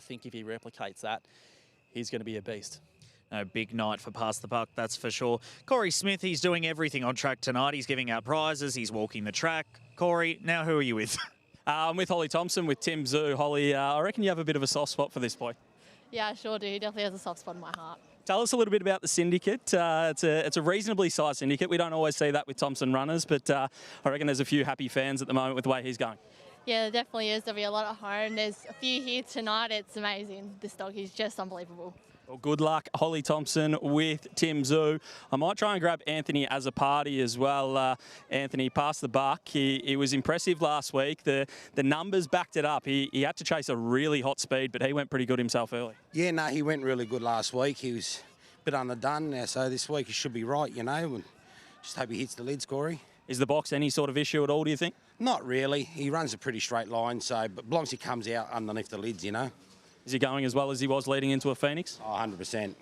think if he replicates that, he's going to be a beast. A big night for Pass the Buck, that's for sure. Corey Smith, he's doing everything on track tonight. He's giving out prizes, he's walking the track. Corey, now who are you with? I'm with Holly Thompson, with Tim Zoo. Holly, I reckon you have a bit of a soft spot for this boy. Yeah, I sure do. He definitely has a soft spot in my heart. Tell us a little bit about the syndicate. It's a reasonably sized syndicate. We don't always see that with Thompson runners, but I reckon there's a few happy fans at the moment with the way he's going. Yeah, there definitely is. There'll be a lot at home. There's a few here tonight. It's amazing. This dog is just unbelievable. Well, good luck, Holly Thompson with Tim Zoo. I might try and grab Anthony as a party as well. Anthony, Pass the Buck. He was impressive last week. The numbers backed it up. He had to chase a really hot speed, but he went pretty good himself early. Yeah, no, he went really good last week. He was a bit underdone now, so this week he should be right, you know. And just hope he hits the lids, Corey. Is the box any sort of issue at all, do you think? Not really. He runs a pretty straight line, so but as long as he comes out underneath the lids, you know. Is he going as well as he was leading into a Phoenix? Oh, 100%.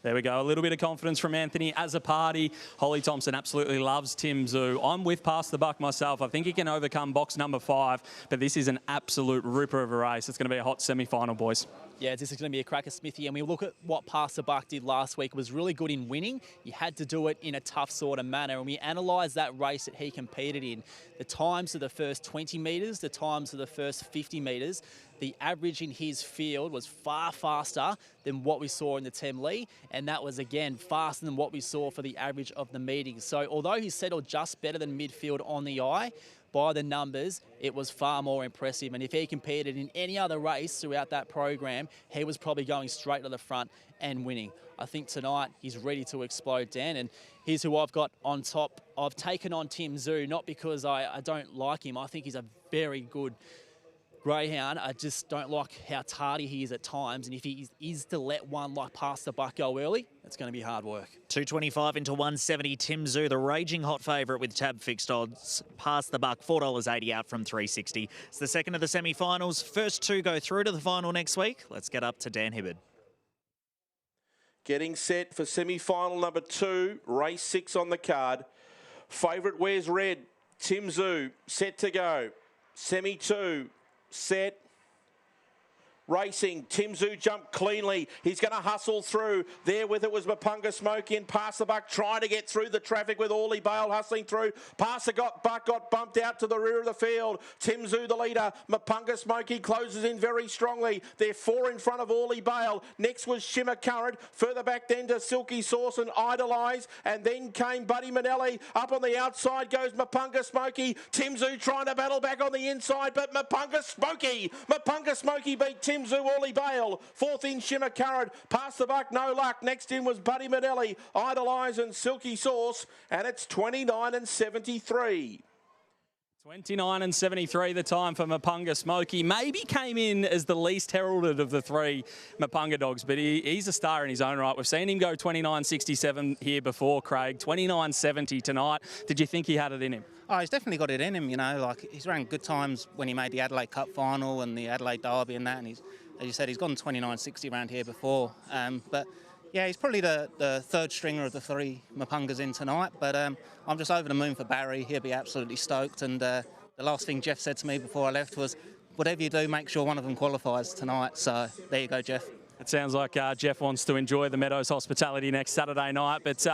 There we go. A little bit of confidence from Anthony as a party. Holly Thompson absolutely loves Tim Zoo. I'm with Pass the Buck myself. I think he can overcome box number 5, but this is an absolute ripper of a race. It's going to be a hot semi-final, boys. Yeah, this is going to be a cracker, Smithy. And we look at what Pass the Buck did last week. It was really good in winning. You had to do it in a tough sort of manner. And we analysed that race that he competed in. The times of the first 20 metres, the times of the first 50 metres, the average in his field was far faster than what we saw in the Tem Lee. And that was, again, faster than what we saw for the average of the meetings. So although he settled just better than midfield on the eye, by the numbers, it was far more impressive. And if he competed in any other race throughout that program, he was probably going straight to the front and winning. I think tonight he's ready to explode, Dan. And here's who I've got on top. I've taken on Tim Zoo, not because I don't like him. I think he's a very good greyhound. I just don't like how tardy he is at times, and if he is to let one like Pass the Buck go early, it's going to be hard work. 225 into 170, Tim Zoo, the raging hot favourite with tab fixed odds. Pass the Buck, $4.80 out from $3.60. It's the second of the semi-finals. First two go through to the final next week. Let's get up to Dan Hibbard. Getting set for semi-final number 2, race 6 on the card. Favourite wears red, Tim Zoo, set to go. Semi 2. Set. Racing. Tim Zoo jumped cleanly. He's going to hustle through. There with it was Mepunga, Smokey and Pass the Buck trying to get through the traffic with Orly Bale hustling through. Pass the Buck got bumped out to the rear of the field. Tim Zoo the leader. Mepunga, Smokey closes in very strongly. They're 4 in front of Orly Bale. Next was Shimmer Current. Further back then to Silky Sauce and Idolize. And then came Buddy Manelli. Up on the outside goes Mepunga, Smokey. Tim Zoo trying to battle back on the inside, but Mepunga, Smokey beat Tim Zoo, Orly Bale. 4th in Shimmer Current. Pass the Buck, no luck. Next in was Buddy Manelli, Idolize and Silky Sauce. And it's 29 and 73. 29 and 73 the time for Mepunga Smokey. Maybe came in as the least heralded of the 3 Mepunga dogs, but he's a star in his own right. We've seen him go 29.67 here before, Craig. 29.70 tonight. Did you think he had it in him? Oh, he's definitely got it in him, you know. Like, he's ran good times when he made the Adelaide Cup final and the Adelaide Derby and that. And he's, as you said, he's gone 29.60 around here before. But yeah, he's probably the third stringer of the 3 Mepungas in tonight. But I'm just over the moon for Barry. He'll be absolutely stoked. And the last thing Jeff said to me before I left was, whatever you do, make sure one of them qualifies tonight. So there you go, Jeff. It sounds like Jeff wants to enjoy the Meadows hospitality next Saturday night. But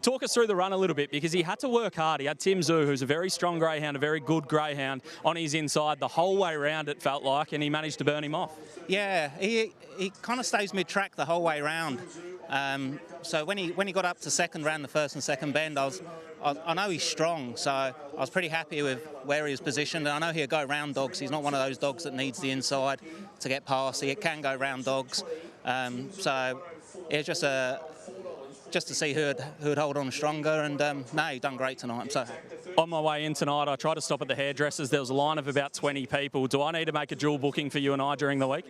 talk us through the run a little bit, because he had to work hard. He had Tim Zoo, who's a very strong greyhound, a very good greyhound, on his inside the whole way round, it felt like, and he managed to burn him off. Yeah, he kind of stays mid-track the whole way round. So when he got up to second, ran the first and second bend, I know he's strong, so I was pretty happy with where he was positioned. And I know he'll go round dogs. He's not one of those dogs that needs the inside to get past. He can go round dogs. So it's just to see who'd hold on stronger. And no, he done great tonight. I'm so happy. On my way in tonight, I tried to stop at the hairdressers. There was a line of about 20 people. Do I need to make a dual booking for you and I during the week?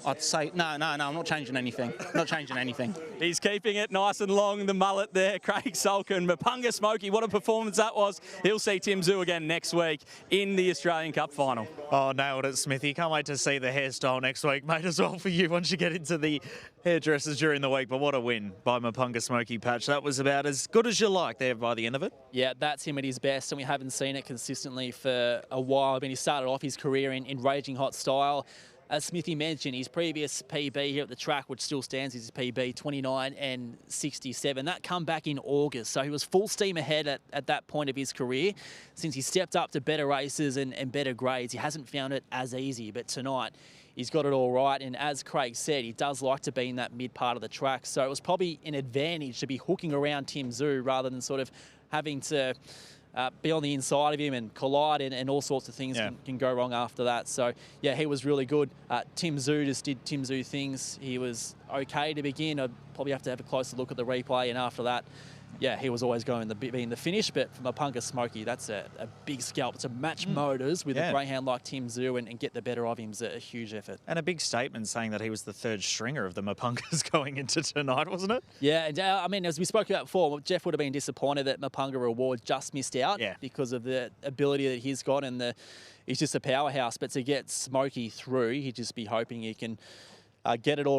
I'd say, no, I'm not changing anything. Not changing anything. He's keeping it nice and long, the mullet there. Craig Sulkin, Mepunga Smokey, what a performance that was. He'll see Tim Zoo again next week in the Australian Cup final. Oh, nailed it, Smithy. Can't wait to see the hairstyle next week, mate, as well for you once you get into the hairdressers during the week. But what a win by Mepunga Smokey, Patch. That was about as good as you like there by the end of it. Yeah, that's him at his best, and we haven't seen it consistently for a while. I mean, he started off his career in raging hot style. as Smithy mentioned, his previous PB here at the track, which still stands as his PB, 29 and 67. That come back in August, so he was full steam ahead at that point of his career. Since he stepped up to better races and better grades, he hasn't found it as easy, but tonight he's got it all right. And as Craig said, he does like to be in that mid part of the track, so it was probably an advantage to be hooking around Tim Zhu rather than sort of having to be on the inside of him and collide, and all sorts of things can go wrong after that. So, yeah, he was really good. Tim Zhu just did Tim Zhu things. He was okay to begin. I'd probably have to have a closer look at the replay, and after that, yeah, he was always going to be in the finish. But from Mepunga Smokey, that's a big scalp. To match motors with a greyhound like Tim Zhu and get the better of him is a huge effort. And a big statement saying that he was the third stringer of the Mepungas going into tonight, wasn't it? Yeah, and I mean, as we spoke about before, Jeff would have been disappointed that Mepunga Reward just missed out because of the ability that he's got, and he's just a powerhouse. But to get Smokey through, he'd just be hoping he can get it all